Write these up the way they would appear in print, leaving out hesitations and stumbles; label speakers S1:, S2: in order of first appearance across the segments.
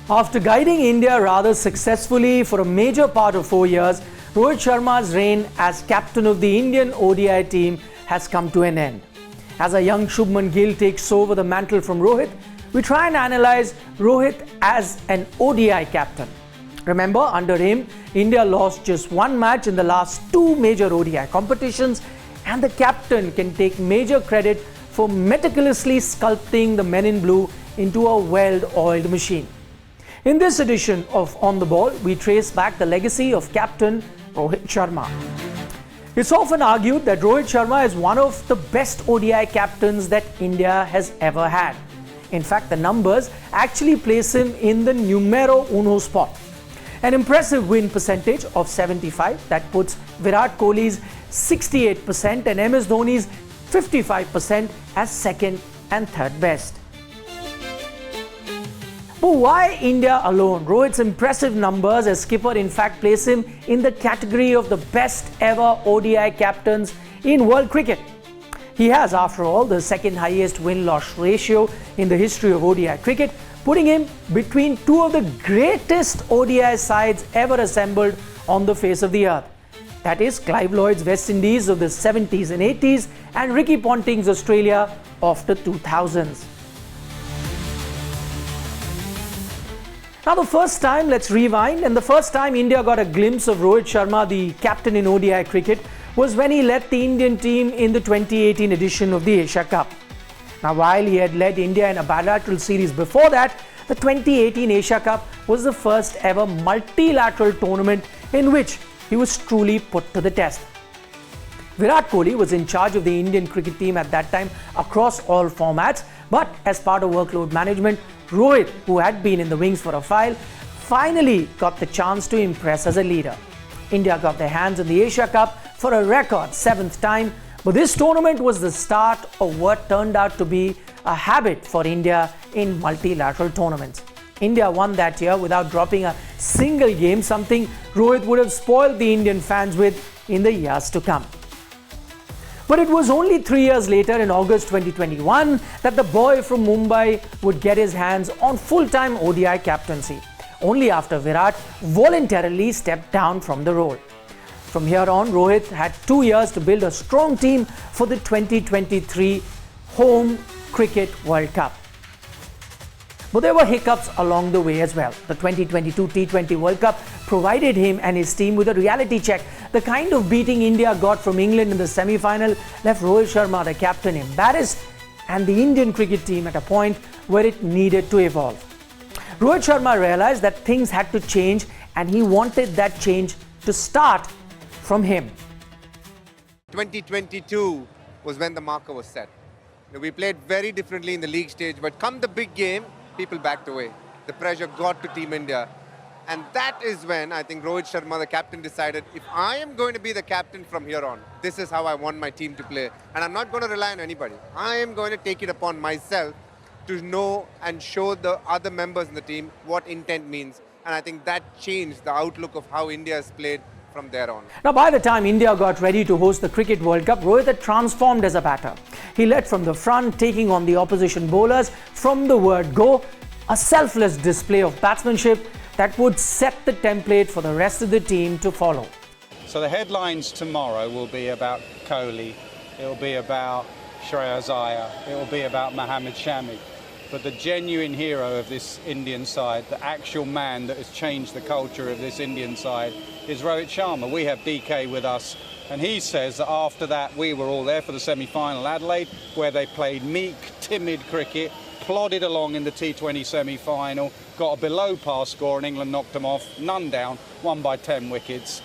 S1: After guiding India rather successfully for a major part of 4 years, Rohit Sharma's reign as captain of the Indian ODI team has come to an end. As a young Shubman Gil takes over the mantle from Rohit, we try and analyse Rohit as an ODI captain. Remember, under him, India lost just one match in the last two major ODI competitions, and the captain can take major credit for meticulously sculpting the men in blue into a well-oiled machine. In this edition of On the Ball, we trace back the legacy of captain Rohit Sharma. It's often argued that Rohit Sharma is one of the best ODI captains that India has ever had. In fact, the numbers actually place him in the numero uno spot. An impressive win percentage of 75 that puts Virat Kohli's 68% and MS Dhoni's 55% as second and third best. But why India alone? Rohit's impressive numbers as skipper in fact place him in the category of the best ever ODI captains in world cricket. He has, after all, the second highest win-loss ratio in the history of ODI cricket, putting him between two of the greatest ODI sides ever assembled on the face of the earth. That is Clive Lloyd's West Indies of the 70s and 80s and Ricky Ponting's Australia of the 2000s. Now let's rewind, and the first time India got a glimpse of Rohit Sharma, the captain in ODI cricket, was when he led the Indian team in the 2018 edition of the Asia Cup. Now, while he had led India in a bilateral series before that, the 2018 Asia Cup was the first ever multilateral tournament in which he was truly put to the test. Virat Kohli was in charge of the Indian cricket team at that time across all formats, but as part of workload management, Rohit, who had been in the wings for a while, finally got the chance to impress as a leader. India got their hands on the Asia Cup for a record 7th time, but this tournament was the start of what turned out to be a habit for India in multilateral tournaments. India won that year without dropping a single game, something Rohit would have spoiled the Indian fans with in the years to come. But it was only 3 years later, in August 2021, that the boy from Mumbai would get his hands on full-time ODI captaincy, only after Virat voluntarily stepped down from the role. From here on, Rohit had 2 years to build a strong team for the 2023 Home Cricket World Cup. But there were hiccups along the way as well. The 2022 T20 World Cup provided him and his team with a reality check. The kind of beating India got from England in the semi-final left Rohit Sharma, the captain, embarrassed, and the Indian cricket team at a point where it needed to evolve. Rohit Sharma realized that things had to change, and he wanted that change to start from him.
S2: 2022 was when the marker was set. We played very differently in the league stage, but come the big game, people backed away. The pressure got to Team India. And that is when I think Rohit Sharma, the captain, decided, if I am going to be the captain from here on, this is how I want my team to play. And I'm not going to rely on anybody. I am going to take it upon myself to know and show the other members in the team what intent means. And I think that changed the outlook of how India has played from there on.
S1: Now, by the time India got ready to host the Cricket World Cup, Rohit had transformed as a batter. He led from the front, taking on the opposition bowlers from the word go, a selfless display of batsmanship that would set the template for the rest of the team to follow.
S3: So the headlines tomorrow will be about Kohli, it will be about Shreyas Iyer, it will be about Mohammad Shami. But the genuine hero of this Indian side, the actual man that has changed the culture of this Indian side, is Rohit Sharma. We have DK with us, and he says that after that we were all there for the semi-final Adelaide, where they played meek, timid cricket, plodded along in the T20 semi-final, got a below-par score, and England knocked them off, none down, won by 10 wickets.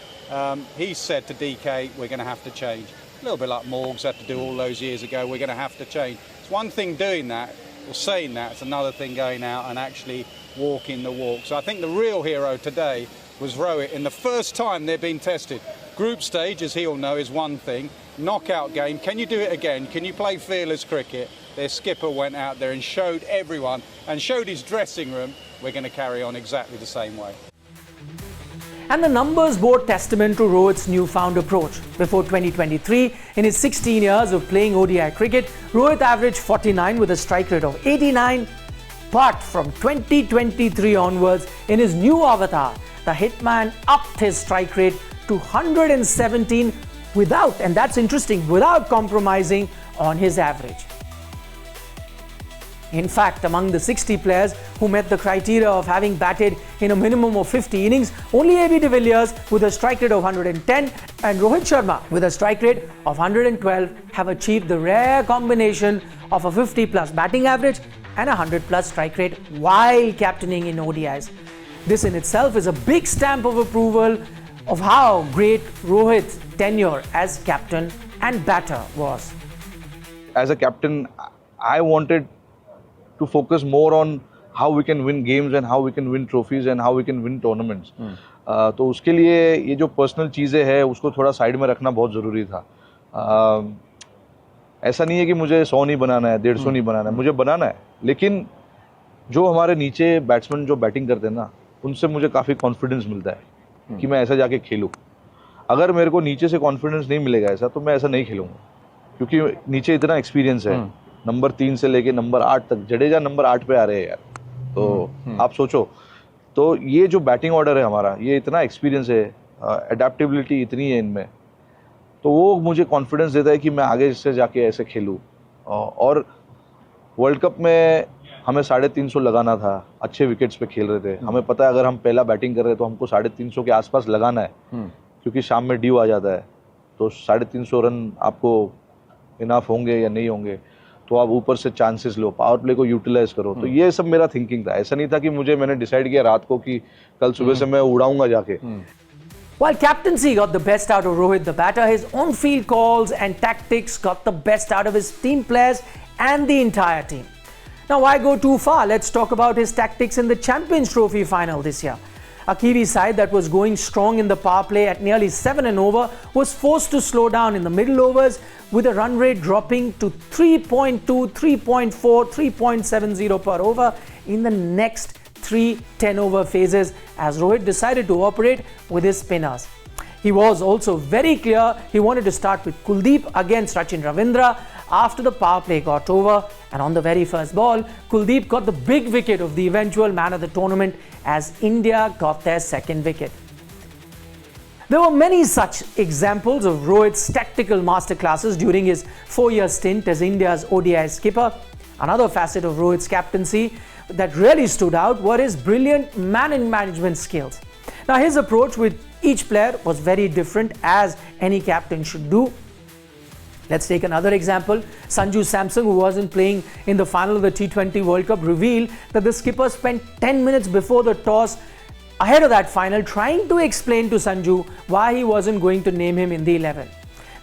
S3: He said to DK, we're going to have to change. A little bit like Morgs had to do all those years ago, we're going to have to change. It's one thing doing that, or saying that, it's another thing going out and actually walking the walk. So I think the real hero today was Rohit in the first time they've been tested. Group stage, as he'll know, is one thing. Knockout game, can you do it again? Can you play fearless cricket? Their skipper went out there and showed everyone and showed his dressing room we're going to carry on exactly the same way.
S1: And the numbers bore testament to Rohit's newfound approach. Before 2023, in his 16 years of playing ODI cricket, Rohit averaged 49 with a strike rate of 89, But from 2023 onwards, in his new avatar, the hitman upped his strike rate to 117 without, and that's interesting, without compromising on his average. In fact, among the 60 players who met the criteria of having batted in a minimum of 50 innings, only AB de Villiers with a strike rate of 110 and Rohit Sharma with a strike rate of 112 have achieved the rare combination of a 50 plus batting average and a 100 plus strike rate while captaining in ODIs. This in itself is a big stamp of approval of how great Rohit's tenure as captain and batter was.
S4: As a captain, I wanted to focus more on how we can win games and how we can win trophies and how we can win tournaments. तो उसके लिए ये जो personal चीज़ें हैं उसको थोड़ा side में रखना बहुत ज़रूरी था. ऐसा नहीं है कि मुझे 100 नहीं बनाना है, 150 नहीं बनाना है, मुझे बनाना है. लेकिन जो हमारे नीचे बैट्समैन जो बैटिंग करते हैं ना, उनसे मुझे काफ़ी कॉन्फिडेंस मिलता है कि मैं ऐसा जाके खेलूँ. अगर मेरे को नीचे से कॉन्फिडेंस नहीं मिलेगा ऐसा, तो मैं ऐसा नहीं खेलूँगा, क्योंकि नीचे इतना एक्सपीरियंस है. नंबर 3 से लेके नंबर 8 तक, जडेजा नंबर 8 पे आ रहे हैं यार. तो आप सोचो, तो ये जो बैटिंग ऑर्डर है हमारा, ये इतना एक्सपीरियंस है, एडेप्टेबिलिटी इतनी है इनमें, तो वो मुझे कॉन्फिडेंस देता है कि मैं आगे से जाके ऐसे खेलूँ. और वर्ल्ड कप में हमें 350 लगाना था, अच्छे विकेट्स पे खेल रहे थे. हमें पता है अगर हम पहला बैटिंग कर रहे हैं तो हमको 350 के आसपास लगाना है, क्योंकि शाम में ड्यू आ जाता है. तो 350 रन आपको इनफ होंगे या नहीं होंगे, तो आप ऊपर से चांसेस लो, पावर प्ले को यूटिलाइज करो. तो ये सब मेरा थिंकिंग था. ऐसा नहीं था कि मैंने डिसाइड किया रात को कि कल सुबह से मैं उड़ाऊंगा जाके.
S1: While captaincy got the best out of Rohit the batter, his on-field calls and tactics got the best out of his team players and the entire team. Now, why go too far? Let's talk about his tactics in the Champions Trophy final this year. A Kiwi side that was going strong in the power play at nearly 7 and over was forced to slow down in the middle overs, with a run rate dropping to 3.2, 3.4, 3.70 per over in the next 3 10-over phases as Rohit decided to operate with his spinners. He was also very clear he wanted to start with Kuldeep against Sachin Ravindra after the power play got over, and on the very first ball, Kuldeep got the big wicket of the eventual man of the tournament as India got their second wicket. There were many such examples of Rohit's tactical masterclasses during his 4-year stint as India's ODI skipper. Another facet of Rohit's captaincy that really stood out were his brilliant management skills. Now, his approach with each player was very different, as any captain should do. Let's take another example. Sanju Samson, who wasn't playing in the final of the T20 World Cup, revealed that the skipper spent 10 minutes before the toss ahead of that final trying to explain to Sanju why he wasn't going to name him in the 11.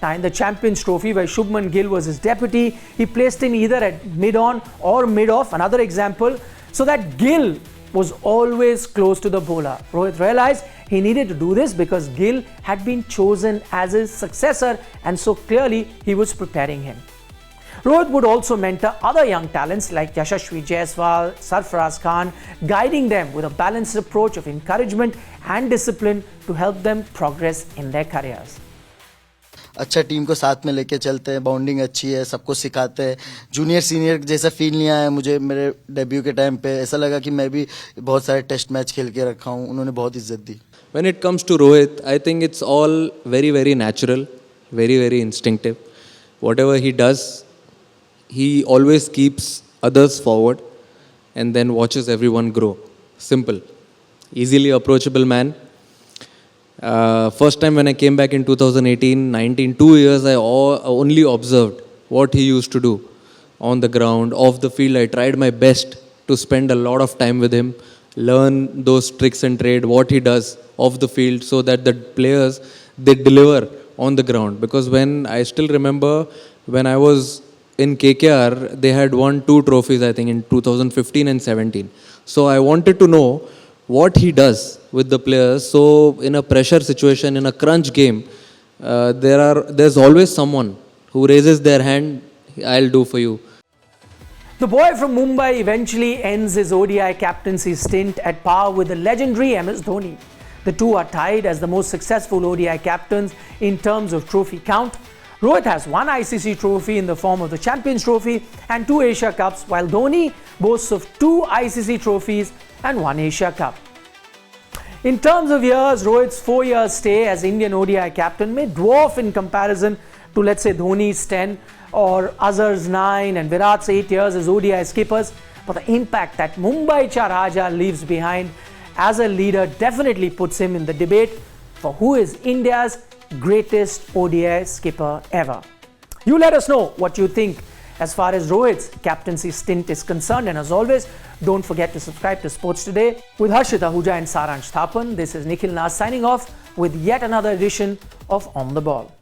S1: Now, in the Champions Trophy, where Shubman Gil was his deputy, he placed him either at mid-on or mid-off, another example, so that Gil was always close to the bowler. Rohit realized he needed to do this because Gil had been chosen as his successor, and so clearly he was preparing him. Rohit would also mentor other young talents like Yashasvi Jaiswal, Sarfaraz Khan, guiding them with a balanced approach of encouragement and discipline to help them progress in their careers.
S5: अच्छा team को साथ में लेके चलते हैं, bounding अच्छी है, सबको सिखाते हैं. जूनियर सीनियर जैसा फील नहीं आया मुझे. मेरे डेब्यू के टाइम पे ऐसा लगा कि मैं भी बहुत सारे टेस्ट मैच खेल के रखा हूँ. उन्होंने बहुत इज्जत दी.
S6: When it comes to Rohit, I think it's all very, very natural, very, very instinctive. Whatever he does, he always keeps others forward and then watches everyone grow. Simple. Easily approachable man. First time when I came back in 2018-19, 2 years I only observed what he used to do on the ground, off the field. I tried my best to spend a lot of time with him, learn those tricks and trade, what he does off the field, so that the players, they deliver on the ground. Because when I still remember when I was in KKR, they had won 2 trophies, I think, in 2015 and 17. So I wanted to know what he does with the players. So in a pressure situation, in a crunch game, there's always someone who raises their hand, I'll do for you.
S1: The boy from Mumbai eventually ends his ODI captaincy stint at par with the legendary MS Dhoni. The two are tied as the most successful ODI captains in terms of trophy count. Rohit has one ICC trophy in the form of the Champions Trophy and 2 Asia Cups, while Dhoni boasts of 2 ICC trophies and 1 Asia Cup. In terms of years, Rohit's 4-year stay as Indian ODI captain may dwarf in comparison to, let's say, Dhoni's 10 or Azhar's 9 and Virat's 8 years as ODI skippers, but the impact that Mumbai Cha Raja leaves behind as a leader definitely puts him in the debate for who is India's greatest ODI skipper ever. You let us know what you think as far as Rohit's captaincy stint is concerned, and as always, don't forget to subscribe to Sports Today. With Harshit Ahuja and Saransh Thapan, this is Nikhil Nas signing off with yet another edition of On the Ball.